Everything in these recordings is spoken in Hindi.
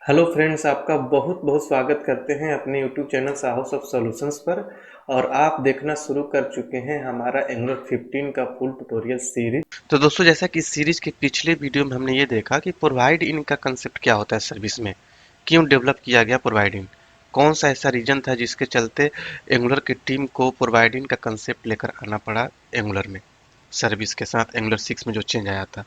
हेलो फ्रेंड्स, आपका बहुत बहुत स्वागत करते हैं अपने यूट्यूब चैनल साहस ऑफ सॉल्यूशंस पर। और आप देखना शुरू कर चुके हैं हमारा एंगुलर 15 का फुल ट्यूटोरियल सीरीज। तो दोस्तों, जैसा कि इस सीरीज के पिछले वीडियो में हमने ये देखा कि प्रोवाइड इन का कंसेप्ट क्या होता है सर्विस में, क्यों डेवलप किया गया प्रोवाइड इन, कौन सा ऐसा रीजन था जिसके चलते एंगुलर की टीम को प्रोवाइड इन का कंसेप्ट लेकर आना पड़ा एंगुलर में, सर्विस के साथ एंगुलर 6 में जो चेंज आया था।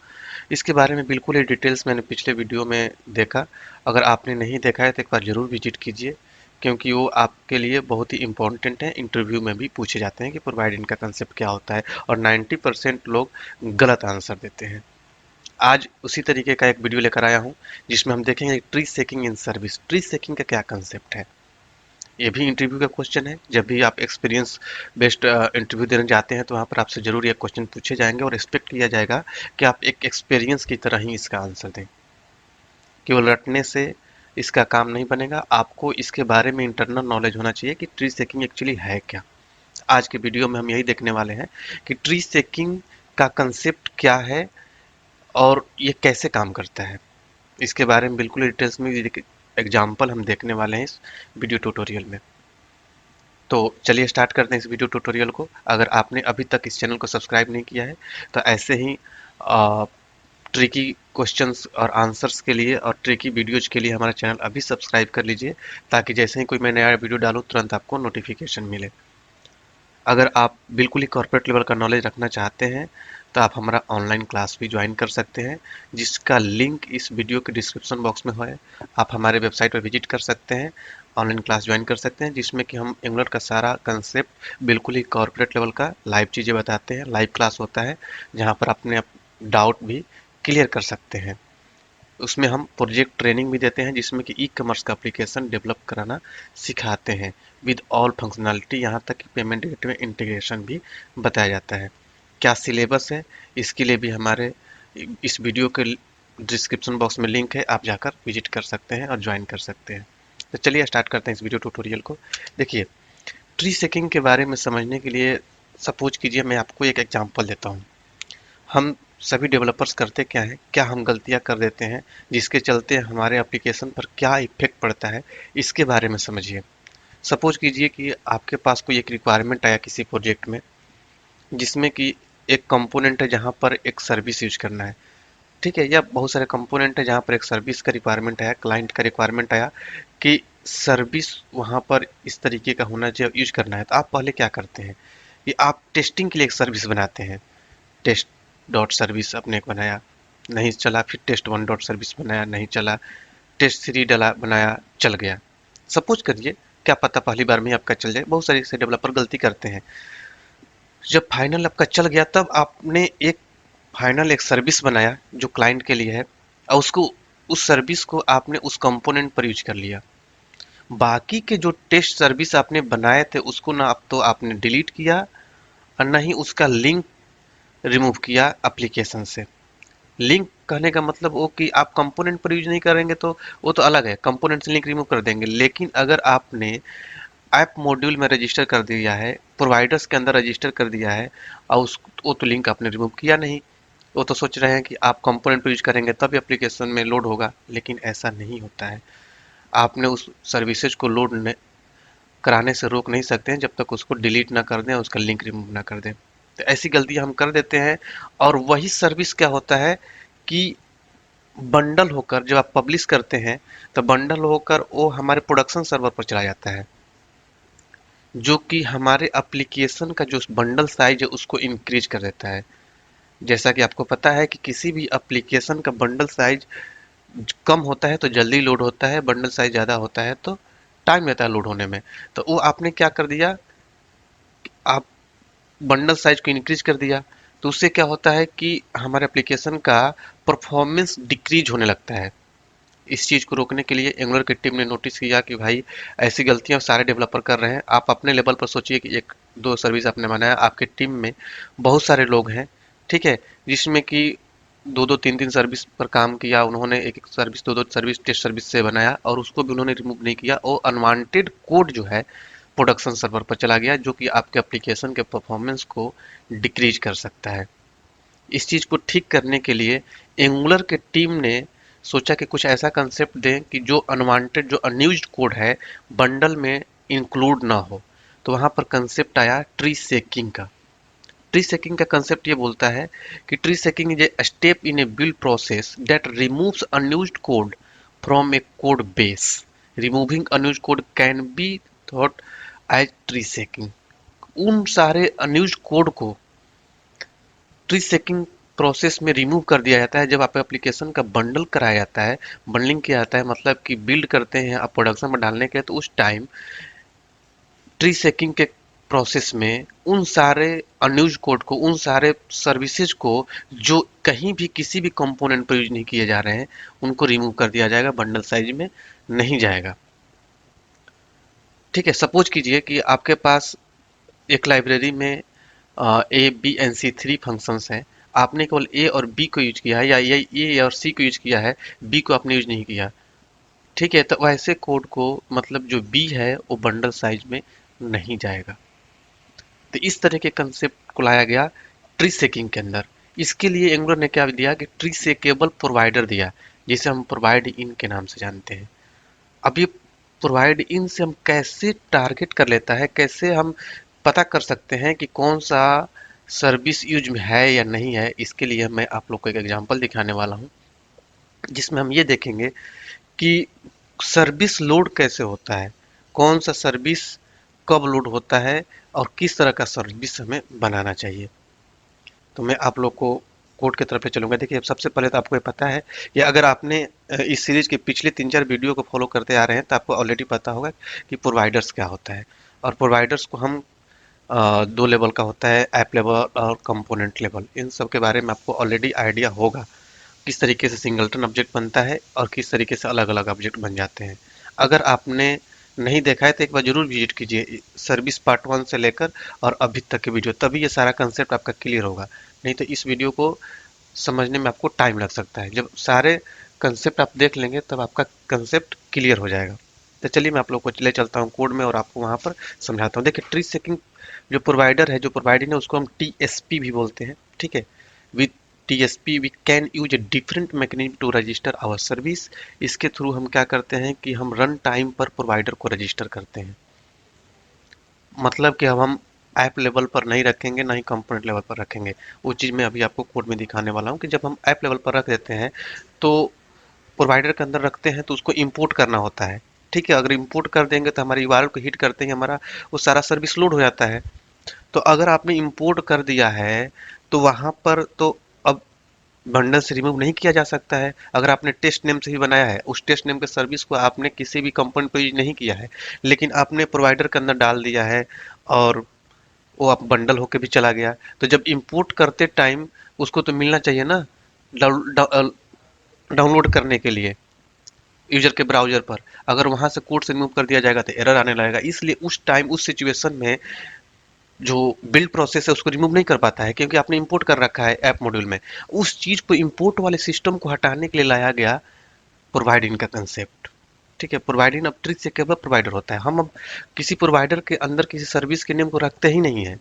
इसके बारे में बिल्कुल ही डिटेल्स मैंने पिछले वीडियो में देखा। अगर आपने नहीं देखा है तो एक बार ज़रूर विजिट कीजिए, क्योंकि वो आपके लिए बहुत ही इंपॉर्टेंट है। इंटरव्यू में भी पूछे जाते हैं कि प्रोवाइड इन का कंसेप्ट क्या होता है, और 90% लोग गलत आंसर देते हैं। आज उसी तरीके का एक वीडियो लेकर आया हूँ जिसमें हम देखेंगे ट्री सेकिंग इन सर्विस। ट्री सेकिंग का क्या कंसेप्ट है, ये भी इंटरव्यू का क्वेश्चन है। जब भी आप एक्सपीरियंस बेस्ड इंटरव्यू देने जाते हैं तो वहाँ पर आपसे जरूर ये क्वेश्चन पूछे जाएंगे और एक्सपेक्ट किया जाएगा कि आप एक एक्सपीरियंस की तरह ही इसका आंसर दें। केवल रटने से इसका काम नहीं बनेगा, आपको इसके बारे में इंटरनल नॉलेज होना चाहिए कि ट्री सेकिंग एक्चुअली है क्या। आज के वीडियो में हम यही देखने वाले हैं कि ट्री सेकिंग का कंसेप्ट क्या है और ये कैसे काम करता है। इसके बारे में बिल्कुल डिटेल्स में एग्जाम्पल हम देखने वाले हैं इस वीडियो ट्यूटोरियल में। तो चलिए स्टार्ट करते हैं इस वीडियो ट्यूटोरियल को। अगर आपने अभी तक इस चैनल को सब्सक्राइब नहीं किया है तो ऐसे ही ट्रिकी क्वेश्चंस और आंसर्स के लिए और ट्रिकी वीडियोज के लिए हमारा चैनल अभी सब्सक्राइब कर लीजिए, ताकि जैसे ही कोई मैं नया वीडियो डालूँ तुरंत आपको नोटिफिकेशन मिले। अगर आप बिल्कुल ही कॉर्पोरेट लेवल का नॉलेज रखना चाहते हैं तो आप हमारा ऑनलाइन क्लास भी ज्वाइन कर सकते हैं, जिसका लिंक इस वीडियो के डिस्क्रिप्शन बॉक्स में है। आप हमारे वेबसाइट पर विजिट कर सकते हैं, ऑनलाइन क्लास ज्वाइन कर सकते हैं, जिसमें कि हम एंगुलर का सारा कंसेप्ट बिल्कुल ही कॉर्पोरेट लेवल का लाइव चीज़ें बताते हैं। लाइव क्लास होता है जहाँ पर अपने डाउट भी क्लियर कर सकते हैं। उसमें हम प्रोजेक्ट ट्रेनिंग भी देते हैं, जिसमें कि ई कॉमर्स का एप्लीकेशन डेवलप कराना सिखाते हैं विद ऑल फंक्शनैलिटी। यहाँ तक कि पेमेंट गेटवे इंटीग्रेशन भी बताया जाता है। क्या सिलेबस है, इसके लिए भी हमारे इस वीडियो के डिस्क्रिप्शन बॉक्स में लिंक है, आप जाकर विजिट कर सकते हैं और ज्वाइन कर सकते हैं। तो चलिए स्टार्ट करते हैं इस वीडियो ट्यूटोरियल को। देखिए, ट्री सेकिंग के बारे में समझने के लिए सपोज कीजिए मैं आपको एक एग्जांपल देता हूँ। हम सभी डेवलपर्स करते क्या हैं, क्या हम गलतियां कर देते हैं जिसके चलते हमारे एप्लीकेशन पर क्या इफेक्ट पड़ता है, इसके बारे में समझिए। सपोज कीजिए कि आपके पास कोई एक रिक्वायरमेंट आया किसी प्रोजेक्ट में, जिसमें कि एक कंपोनेंट है जहां पर एक सर्विस यूज करना है। ठीक है, या बहुत सारे कंपोनेंट है जहां पर एक सर्विस का रिक्वायरमेंट आया, क्लाइंट का रिक्वायरमेंट आया कि सर्विस वहां पर इस तरीके का होना चाहिए, यूज करना है। तो आप पहले क्या करते हैं कि आप टेस्टिंग के लिए एक सर्विस बनाते हैं। टेस्ट डॉट सर्विस आपने एक बनाया, नहीं चला, फिर टेस्ट वन डॉट सर्विस बनाया, नहीं चला, टेस्ट थ्री डला बनाया, चल गया। सपोज करिए, क्या पता पहली बार में ही आपका चल जाए, बहुत सारे ऐसे डेवलपर गलती करते हैं। जब फाइनल आपका चल गया तब आपने एक फाइनल एक सर्विस बनाया जो क्लाइंट के लिए है, और उसको उस सर्विस को आपने उस कंपोनेंट पर यूज कर लिया। बाकी के जो टेस्ट सर्विस आपने बनाए थे उसको ना आप तो आपने डिलीट किया, और ना ही उसका लिंक रिमूव किया एप्लीकेशन से। लिंक कहने का मतलब वो कि आप कंपोनेंट पर यूज नहीं करेंगे तो वो तो अलग है, कंपोनेंट से लिंक रिमूव कर देंगे। लेकिन अगर आपने ऐप मॉड्यूल में रजिस्टर कर दिया है, प्रोवाइडर्स के अंदर रजिस्टर कर दिया है, और उस वो तो लिंक आपने रिमूव किया नहीं। वो तो सोच रहे हैं कि आप कंपोनेंट पर यूज करेंगे तब एप्लीकेशन में लोड होगा, लेकिन ऐसा नहीं होता है। आपने उस सर्विसेज को लोड कराने से रोक नहीं सकते हैं जब तक उसको डिलीट ना कर दें, उसका लिंक रिमूव ना कर दें। तो ऐसी गलतियां हम कर देते हैं। और वही सर्विस क्या होता है कि बंडल होकर जब आप पब्लिश करते हैं तो बंडल होकर वो हमारे प्रोडक्शन सर्वर पर चला जाता है, जो कि हमारे एप्लीकेशन का जो बंडल साइज है उसको इंक्रीज कर देता है। जैसा कि आपको पता है कि किसी भी एप्लीकेशन का बंडल साइज कम होता है तो जल्दी लोड होता है, बंडल साइज ज़्यादा होता है तो टाइम लेता है लोड होने में। तो वो आपने क्या कर दिया, आप बंडल साइज को इंक्रीज कर दिया, तो उससे क्या होता है कि हमारे एप्लीकेशन का परफॉर्मेंस डिक्रीज होने लगता है। इस चीज़ को रोकने के लिए एंगुलर की टीम ने नोटिस किया कि भाई ऐसी गलतियां सारे डेवलपर कर रहे हैं। आप अपने लेवल पर सोचिए कि एक दो सर्विस आपने बनाया, आपके टीम में बहुत सारे लोग हैं, ठीक है, जिसमें कि दो दो तीन तीन सर्विस पर काम किया उन्होंने, एक एक सर्विस दो दो सर्विस टेस्ट सर्विस से बनाया, और उसको भी उन्होंने रिमूव नहीं किया। और अनवांटेड कोड जो है प्रोडक्शन सर्वर पर चला गया, जो कि आपके एप्लीकेशन के परफॉर्मेंस को डिक्रीज कर सकता है। इस चीज़ को ठीक करने के लिए एंगुलर के टीम ने सोचा कि कुछ ऐसा कंसेप्ट दें कि जो अनवांटेड, जो अनयूज्ड कोड है, बंडल में इंक्लूड ना हो। तो वहाँ पर कंसेप्ट आया ट्री शेकिंग का। ट्री शेकिंग का कंसेप्ट ये बोलता है कि tree shaking is a step in a build process that removes unused code from a code base. Removing unused code can be thought as tree shaking. उन सारे अनयूज्ड कोड को ट्री शेकिंग प्रोसेस में रिमूव कर दिया जाता है जब आप एप्लीकेशन का बंडल कराया जाता है। बंडलिंग किया जाता है मतलब कि बिल्ड करते हैं आप प्रोडक्शन में डालने के लिए, तो उस टाइम ट्री शेकिंग के प्रोसेस में उन सारे अनयूज कोड को, उन सारे सर्विसेज को जो कहीं भी किसी भी कंपोनेंट पर यूज नहीं किए जा रहे हैं, उनको रिमूव कर दिया जाएगा, बंडल साइज में नहीं जाएगा। ठीक है, सपोज कीजिए कि आपके पास एक लाइब्रेरी में A B and C 3 functions हैं। आपने केवल ए और बी को यूज किया है, या ए और सी को यूज किया है, बी को आपने यूज नहीं किया। ठीक है, तो वैसे कोड को, मतलब जो बी है वो बंडल साइज में नहीं जाएगा। तो इस तरह के कंसेप्ट को लाया गया ट्री शेकिंग के अंदर। इसके लिए एंगुलर ने क्या दिया कि ट्री शेकेबल प्रोवाइडर दिया, जिसे हम प्रोवाइड इन के नाम से जानते हैं। अब ये प्रोवाइड इन से हम कैसे टारगेट कर लेता है, कैसे हम पता कर सकते हैं कि कौन सा सर्विस यूज में है या नहीं है, इसके लिए मैं आप लोग को एक एग्जांपल दिखाने वाला हूँ, जिसमें हम ये देखेंगे कि सर्विस लोड कैसे होता है, कौन सा सर्विस कब लोड होता है, और किस तरह का सर्विस हमें बनाना चाहिए। तो मैं आप लोग को कोड की तरफ ले चलूंगा। देखिए, सबसे पहले तो आपको ये पता है कि अगर आपने इस सीरीज के पिछले 3-4 वीडियो को फॉलो करते आ रहे हैं तो आपको ऑलरेडी पता होगा कि प्रोवाइडर्स क्या होता है। और प्रोवाइडर्स को हम दो लेवल का होता है, ऐप लेवल और कंपोनेंट लेवल। इन सब के बारे में आपको ऑलरेडी आइडिया होगा, किस तरीके से सिंगलटन ऑब्जेक्ट बनता है और किस तरीके से अलग अलग ऑब्जेक्ट बन जाते हैं। अगर आपने नहीं देखा है तो एक बार जरूर विजिट कीजिए सर्विस पार्ट 1 से लेकर और अभी तक के वीडियो, तभी ये सारा कंसेप्ट आपका क्लियर होगा। नहीं तो इस वीडियो को समझने में आपको टाइम लग सकता है। जब सारे कंसेप्ट आप देख लेंगे तब आपका कंसेप्ट क्लियर हो जाएगा। तो चलिए मैं आप लोग को ले चलता हूँ कोड में और आपको वहाँ पर समझाता हूँ। देखिए, ट्री शेकिंग जो प्रोवाइडर है, जो प्रोवाइडर है, उसको हम टीएसपी भी बोलते हैं। ठीक है, with TSP we can use a different mechanism to register our service. इसके थ्रू हम क्या करते हैं कि हम रन टाइम पर प्रोवाइडर को रजिस्टर करते हैं। मतलब कि अब हम ऐप लेवल पर नहीं रखेंगे, ना ही कंपोनेंट लेवल पर रखेंगे। वो चीज़ मैं अभी आपको कोड में दिखाने वाला हूँ कि जब हम ऐप लेवल पर रख देते हैं तो प्रोवाइडर के अंदर रखते हैं तो उसको इंपोर्ट करना होता है। ठीक है, अगर इंपोर्ट कर देंगे तो हमारी यूआरएल को हिट करते ही हमारा वो सारा सर्विस लोड हो जाता है। तो अगर आपने इंपोर्ट कर दिया है तो वहां पर तो अब बंडल से रिमूव नहीं किया जा सकता है। अगर आपने टेस्ट नेम से ही बनाया है, उस टेस्ट नेम के सर्विस को आपने किसी भी कंपोनेंट पर यूज नहीं किया है, लेकिन आपने प्रोवाइडर के अंदर डाल दिया है और वो आप बंडल होके भी चला गया, तो जब इंपोर्ट करते टाइम उसको तो मिलना चाहिए ना, डाउनलोड करने के लिए यूजर के ब्राउजर पर। अगर वहां से कोड से रिमूव कर दिया जाएगा तो एरर आने लगेगा। इसलिए उस टाइम, उस सिचुएशन में जो बिल्ड प्रोसेस है उसको रिमूव नहीं कर पाता है, क्योंकि आपने इंपोर्ट कर रखा है ऐप मॉड्यूल में। उस चीज को, इंपोर्ट वाले सिस्टम को हटाने के लिए लाया गया प्रोवाइड इन का कंसेप्ट। ठीक है, प्रोवाइड इन अब ट्री शेकेबल प्रोवाइडर होता है। हम अब किसी प्रोवाइडर के अंदर किसी सर्विस के नेम को रखते ही नहीं है।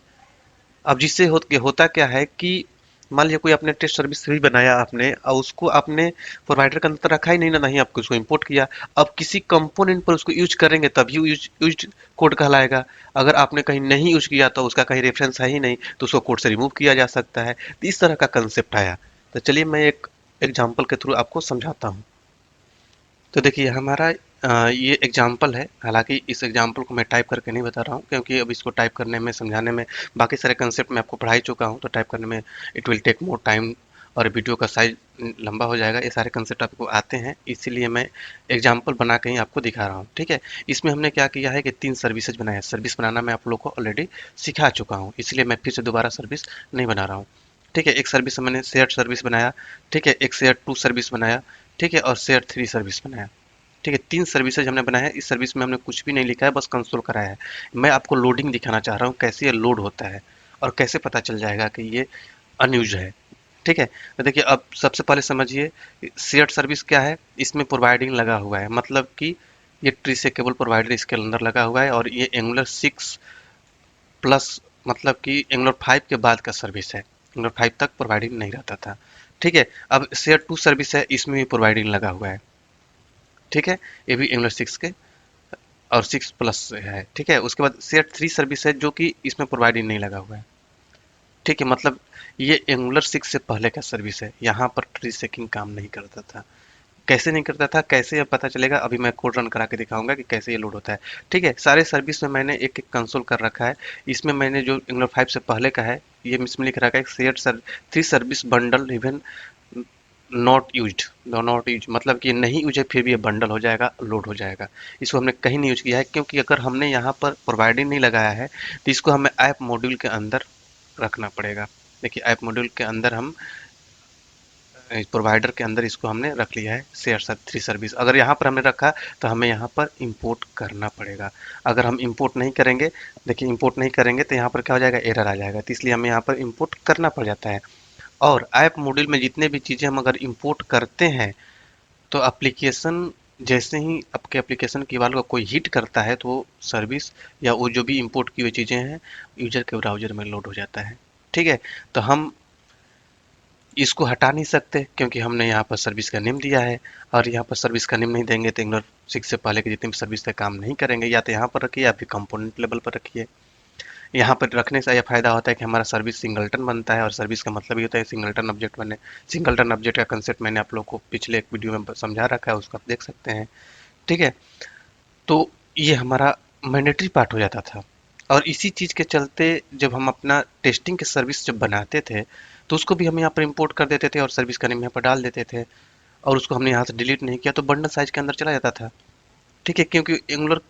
अब जिससे होता क्या है कि मान लीजिए कोई आपने टेस्ट सर्विस भी बनाया आपने, और उसको आपने प्रोवाइडर के अंदर रखा ही नहीं, ना नहीं आपको उसको इंपोर्ट किया। अब किसी कंपोनेंट पर उसको यूज करेंगे तभी यूज कोड कहलाएगा। अगर आपने कहीं नहीं यूज किया तो उसका कहीं रेफरेंस है ही नहीं, तो उसको कोड से रिमूव किया जा सकता है। तो इस तरह का कंसेप्ट आया। तो चलिए मैं एक एग्जाम्पल के थ्रू आपको समझाता हूँ। तो देखिए, हमारा ये एग्जाम्पल है। हालांकि इस एग्जाम्पल को मैं टाइप करके नहीं बता रहा हूँ, क्योंकि अब इसको टाइप करने में, समझाने में, बाकी सारे कंसेप्ट मैं आपको पढ़ा ही चुका हूँ, तो टाइप करने में it will take more time और वीडियो का साइज लंबा हो जाएगा। ये सारे कंसेप्ट आपको आते हैं, इसीलिए मैं एग्जाम्पल बना के ही आपको दिखा रहा हूँ। ठीक है, इसमें हमने क्या किया है कि 3 सर्विसेज बनाया है। सर्विस बनाना मैं आप लोग को ऑलरेडी सिखा चुका हूँ, इसलिए मैं फिर से दोबारा सर्विस नहीं बना रहा हूँ। ठीक है, एक सर्विस मैंने शेयर सर्विस बनाया। ठीक है, एक शेयर 2 सर्विस बनाया। ठीक है, और शेयर 3 सर्विस बनाया। ठीक है, 3 सर्विसेज हमने बनाया है। इस सर्विस में हमने कुछ भी नहीं लिखा है, बस कंसोल कराया है। मैं आपको लोडिंग दिखाना चाह रहा हूँ, कैसे ये लोड होता है और कैसे पता चल जाएगा कि ये अनयूज है। ठीक है, तो देखिए, अब सबसे पहले समझिए शेयर्ड सर्विस क्या है। इसमें प्रोवाइडिंग लगा हुआ है, मतलब कि ये ट्री से केबल प्रोवाइडर इसके अंदर लगा हुआ है, और ये एंगुलर 6 प्लस, मतलब कि एंगुलर 5 के बाद का सर्विस है। एंगुलर 5 तक प्रोवाइडिंग नहीं रहता था। ठीक है। अब शेयर 2 सर्विस है, इसमें भी प्रोवाइडिंग लगा हुआ है। ठीक है, ये भी एंगुलर 6 के और 6 प्लस है। ठीक है, उसके बाद शेयर 3 सर्विस है जो कि इसमें प्रोवाइडिंग नहीं लगा हुआ है। ठीक है, मतलब ये एंगुलर 6 से पहले का सर्विस है। यहाँ पर ट्री शेकिंग काम नहीं करता था। कैसे नहीं करता था, कैसे अब पता चलेगा, अभी मैं कोड रन करा के दिखाऊंगा कि कैसे ये लोड होता है। ठीक है, सारे सर्विस में मैंने एक एक कंसोल कर रखा है। इसमें मैंने जो एंगुलर 5 से पहले का है, ये इसमें लिख रखा है share 3 service bundle even not used. Not use मतलब कि नहीं यूज है, फिर भी ये बंडल हो जाएगा, लोड हो जाएगा। इसको हमने कहीं नहीं यूज किया है, क्योंकि अगर हमने यहाँ पर प्रोवाइडिंग नहीं लगाया है तो इसको हमें ऐप मॉड्यूल के अंदर रखना पड़ेगा। देखिए, ऐप मॉड्यूल के अंदर हम प्रोवाइडर के अंदर इसको हमने रख लिया है शेयर 3 सर्विस। अगर यहाँ पर हमने रखा तो हमें यहाँ पर इंपोर्ट करना पड़ेगा। अगर हम इंपोर्ट नहीं करेंगे, देखिए इंपोर्ट नहीं करेंगे तो यहाँ पर क्या हो जाएगा, एरर आ जाएगा। तो इसलिए हमें यहाँ पर इंपोर्ट करना पड़ जाता है। और ऐप मॉड्यूल में जितने भी चीज़ें हम अगर इंपोर्ट करते हैं तो एप्लीकेशन, जैसे ही आपके एप्लीकेशन की वाल को कोई हिट करता है तो वो सर्विस या वो जो भी इंपोर्ट की हुई चीज़ें हैं यूजर के ब्राउजर में लोड हो जाता है। ठीक है, तो हम इसको हटा नहीं सकते क्योंकि हमने यहाँ पर सर्विस का नेम दिया है। और यहाँ पर सर्विस का नेम नहीं देंगे तो एंगुलर 6 से पहले के जितने भी सर्विस थे काम नहीं करेंगे। या तो यहाँ पर रखिए या फिर कंपोनेंट लेवल पर रखिए। यहाँ पर रखने से यह फायदा होता है कि हमारा सर्विस सिंगलटन बनता है, और सर्विस का मतलब ये होता है सिंगलटन ऑब्जेक्ट बने। सिंगलटन ऑब्जेक्ट का कंसेप्ट मैंने आप लोग को पिछले एक वीडियो में समझा रखा है, उसको आप देख सकते हैं। ठीक है, तो ये हमारा मैंडेटरी पार्ट हो जाता था। और इसी चीज़ के चलते जब हम अपना टेस्टिंग के सर्विस जब बनाते थे तो उसको भी हम यहाँ पर इंपोर्ट कर देते थे और सर्विस का नेम यहाँ पर डाल देते थे। और उसको हमने यहाँ से डिलीट नहीं किया तो बंडल साइज के अंदर चला जाता था। ठीक है, क्योंकि एंगुलर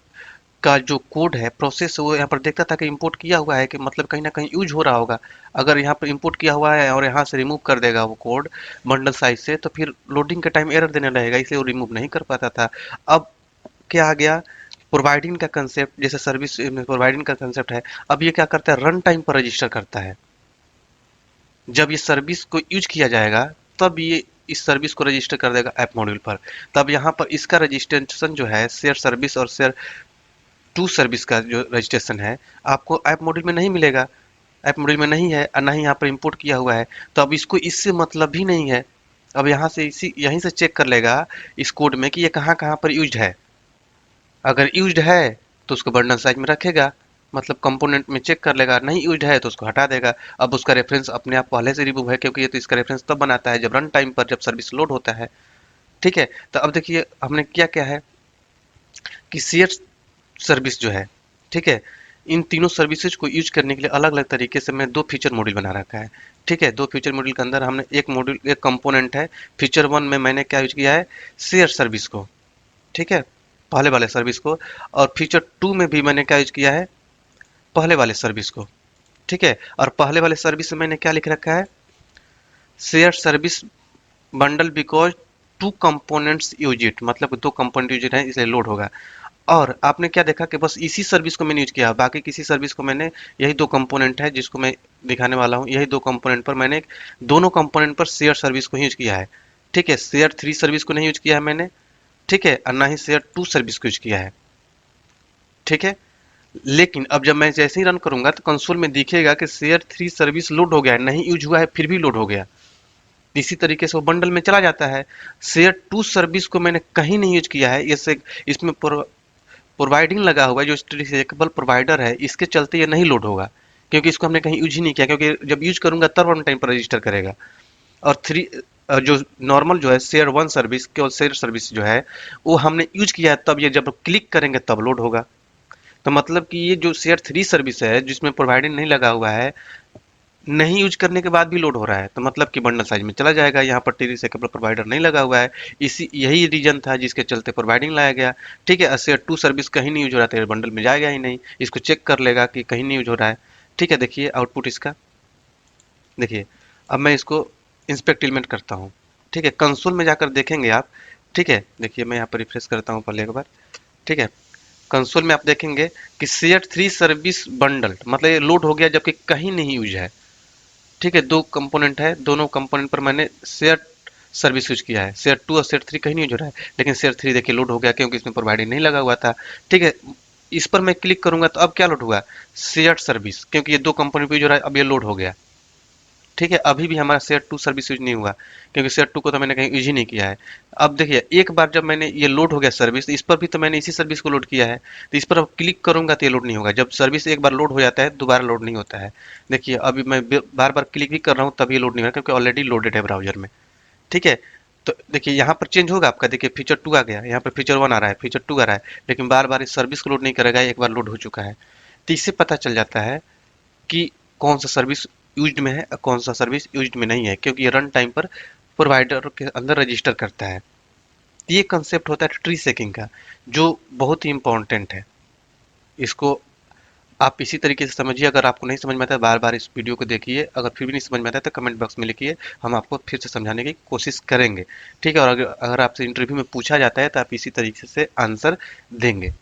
का जो कोड है, प्रोसेस, वो यहाँ पर देखता था कि इंपोर्ट किया हुआ है, कि मतलब कहीं ना कहीं यूज हो रहा होगा। अगर यहाँ पर इंपोर्ट किया हुआ है और यहाँ से रिमूव कर देगा वो कोड बंडल साइज से, तो फिर लोडिंग के टाइम एरर देने लगेगा, इसलिए वो रिमूव नहीं कर पाता था। अब क्या आ गया, प्रोवाइडिंग का कंसेप्ट। जैसे सर्विस में प्रोवाइडिंग का कंसेप्ट है, अब ये क्या करता है, रन टाइम पर रजिस्टर करता है। जब ये सर्विस को यूज किया जाएगा तब ये इस सर्विस को रजिस्टर कर देगा ऐप मॉड्यूल पर। तब यहाँ पर इसका रजिस्ट्रेशन जो है शेयर सर्विस और शेयर 2 सर्विस का जो रजिस्ट्रेशन है, आपको ऐप मॉड्यूल में नहीं मिलेगा। ऐप मॉड्यूल में नहीं है और ना ही यहाँ पर इंपोर्ट किया हुआ है, तो अब इसको इससे मतलब ही नहीं है। अब यहाँ से इसी यहीं से चेक कर लेगा इस कोड में कि ये कहाँ कहाँ पर यूज्ड है। अगर यूज्ड है तो उसको बर्डन साइज में रखेगा, मतलब कंपोनेंट में चेक कर लेगा। नहीं यूज्ड है तो उसको हटा देगा। अब उसका रेफरेंस अपने आप पहले से रिमूव है, क्योंकि ये तो इसका रेफरेंस तब बनाता है जब रन टाइम पर जब सर्विस लोड होता है। ठीक है, तो अब देखिए हमने क्या क्या है कि शेयर सर्विस जो है, ठीक है, इन तीनों सर्विसेज को यूज करने के लिए अलग अलग तरीके से मैं 2 फीचर मॉड्यूल बना रखा है। ठीक है, 2 फीचर मॉड्यूल के अंदर हमने एक मॉड्यूल, एक कंपोनेंट है। फीचर 1 में मैंने क्या यूज किया है, शेयर सर्विस को। ठीक है, पहले वाले सर्विस को। और फीचर 2 में भी मैंने क्या यूज किया है, पहले वाले सर्विस को। ठीक है, और पहले वाले सर्विस में मैंने क्या लिख रखा है, share service bundle because 2 components use it, मतलब 2 कंपोनेंट यूज है इसलिए लोड होगा। और आपने क्या देखा कि बस इसी सर्विस को मैंने यूज किया, बाकी किसी सर्विस को मैंने, यही 2 कंपोनेंट है जिसको मैं दिखाने वाला हूँ, यही 2 कंपोनेंट पर मैंने दोनों कंपोनेंट पर शेयर सर्विस को ही यूज किया है। ठीक है, शेयर 3 सर्विस को नहीं यूज किया है मैंने। ठीक है, और ना ही शेयर 2 सर्विस को यूज किया है। ठीक है, लेकिन अब जब मैं जैसे ही रन करूंगा तो कंसोल में दिखेगा कि शेयर 3 सर्विस लोड हो गया है, नहीं यूज हुआ है फिर भी लोड हो गया। इसी तरीके से वो बंडल में चला जाता है। शेयर 2 सर्विस को मैंने कहीं नहीं यूज किया है, इससे इसमें प्रोवाइडिंग लगा हुआ है जो स्टेबल प्रोवाइडर है, इसके चलते ये नहीं लोड होगा, क्योंकि इसको हमने कहीं यूज ही नहीं किया, क्योंकि जब यूज करूंगा तब वन टाइम पर रजिस्टर करेगा। और 3 जो नॉर्मल जो है शेयर 1 सर्विस, केवल शेयर सर्विस जो है वो हमने यूज किया है, तब ये जब क्लिक करेंगे तब लोड होगा। तो मतलब कि ये जो शेयर 3 सर्विस है जिसमें प्रोवाइडिंग नहीं लगा हुआ है, नहीं यूज करने के बाद भी लोड हो रहा है, तो मतलब कि बंडल साइज में चला जाएगा। यहाँ पर टीरी से केबल प्रोवाइडर नहीं लगा हुआ है, इसी यही रीजन था जिसके चलते प्रोवाइडिंग लाया गया। ठीक है, शेयर 2 सर्विस कहीं नहीं यूज हो रहा था, बंडल में जाएगा ही नहीं, इसको चेक कर लेगा कि कहीं नहीं यूज हो रहा है। ठीक है, देखिए आउटपुट इसका, देखिए अब मैं इसको इंस्पेक्ट एलिमेंट करता हूँ। ठीक है, कंसोल में जाकर देखेंगे आप। ठीक है, देखिए मैं यहाँ पर रिफ्रेश करता हूँ पहले एक बार। ठीक है, कंसोल में आप देखेंगे कि शेयर 3 सर्विस बंडल, मतलब ये लोड हो गया जबकि कहीं नहीं यूज है। ठीक है, 2 कंपोनेंट है, दोनों कंपोनेंट पर मैंने शेयर सर्विस यूज किया है। शेयर 2 और शेयर 3 कहीं नहीं यूज हो रहा है, लेकिन शेयर 3 देखिए लोड हो गया क्योंकि इसमें प्रोवाइडिंग नहीं लगा हुआ था। ठीक है, इस पर मैं क्लिक करूंगा तो अब क्या लोड हुआ, शेयर सर्विस, क्योंकि ये 2 कंपोनेंट पे यूज हो रहा है, अब ये लोड हो गया। ठीक है, अभी भी हमारा शेयर टू सर्विस यूज नहीं हुआ, क्योंकि शेयर टू को तो मैंने कहीं यूज ही नहीं किया है। अब देखिए, एक बार जब मैंने ये लोड हो गया सर्विस, इस पर भी तो मैंने इसी सर्विस को लोड किया है, तो इस पर अब क्लिक करूंगा तो ये लोड नहीं होगा। जब सर्विस एक बार लोड हो जाता है दोबारा लोड नहीं होता है। देखिए, अभी मैं बार बार क्लिक भी कर रहा हूँ तभी ये लोड नहीं हो रहा, क्योंकि ऑलरेडी लोडेड है ब्राउजर में। ठीक है, तो देखिए यहाँ पर चेंज होगा आपका। देखिए फीचर टू आ गया, यहाँ पर फीचर वन आ रहा है, फीचर टू आ रहा है, लेकिन बार बार इस सर्विस को लोड नहीं करेगा, एक बार लोड हो चुका है। तो इससे पता चल जाता है कि कौन सा सर्विस यूज्ड में है और कौन सा सर्विस यूज्ड में नहीं है, क्योंकि ये रन टाइम पर प्रोवाइडर के अंदर रजिस्टर करता है। तो ये कंसेप्ट होता है ट्री शेकिंग का, जो बहुत ही इंपॉर्टेंट है। इसको आप इसी तरीके से समझिए। अगर आपको नहीं समझ में आता है, बार बार इस वीडियो को देखिए। अगर फिर भी नहीं समझ में आता है तो कमेंट बॉक्स में लिखिए, हम आपको फिर से समझाने की कोशिश करेंगे। ठीक है, और अगर आपसे इंटरव्यू में पूछा जाता है तो आप इसी तरीके से आंसर देंगे।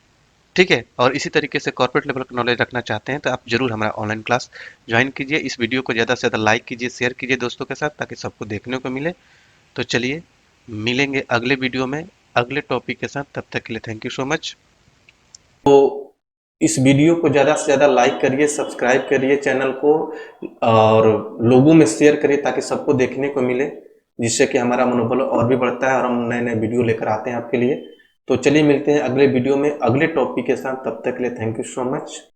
ठीक है, और इसी तरीके से कॉर्पोरेट लेवल का नॉलेज रखना चाहते हैं तो आप जरूर हमारा ऑनलाइन क्लास ज्वाइन कीजिए। इस वीडियो को ज़्यादा से ज़्यादा लाइक कीजिए, शेयर कीजिए दोस्तों के साथ, ताकि सबको देखने को मिले। तो चलिए, मिलेंगे अगले वीडियो में अगले टॉपिक के साथ। तब तक के लिए थैंक यू सो मच। तो इस वीडियो को ज़्यादा से ज़्यादा लाइक करिए, सब्सक्राइब करिए चैनल को, और लोगों में शेयर करिए ताकि सबको देखने को मिले, जिससे कि हमारा मनोबल और भी बढ़ता है और हम नए नए वीडियो लेकर आते हैं आपके लिए। तो चलिए मिलते हैं अगले वीडियो में अगले टॉपिक के साथ। तब तक के लिए थैंक यू सो मच।